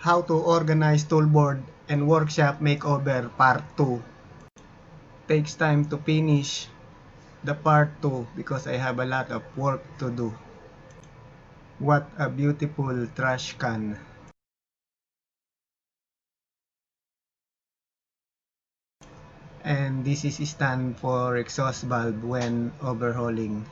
How to organize toolboard and workshop makeover part 2. Takes time to finish the part 2 because I have a lot of work to do. What a beautiful trash can. And this is stand for exhaust valve when overhauling.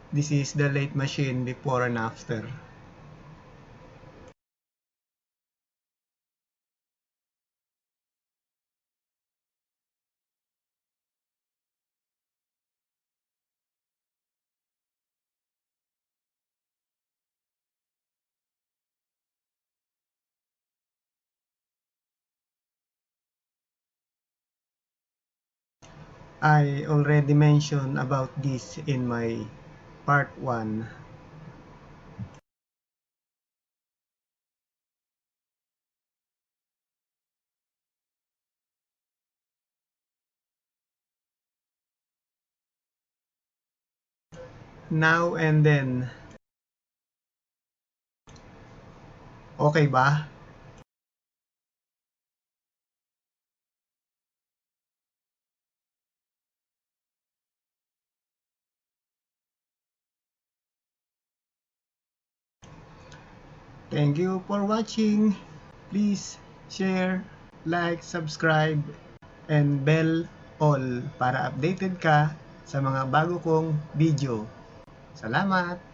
This is the lathe machine before and after. I already mentioned about this in my part 1. Now and then. Okay ba? Thank you for watching. Please share, like, subscribe, and bell all para updated ka sa mga bago kong video. Salamat!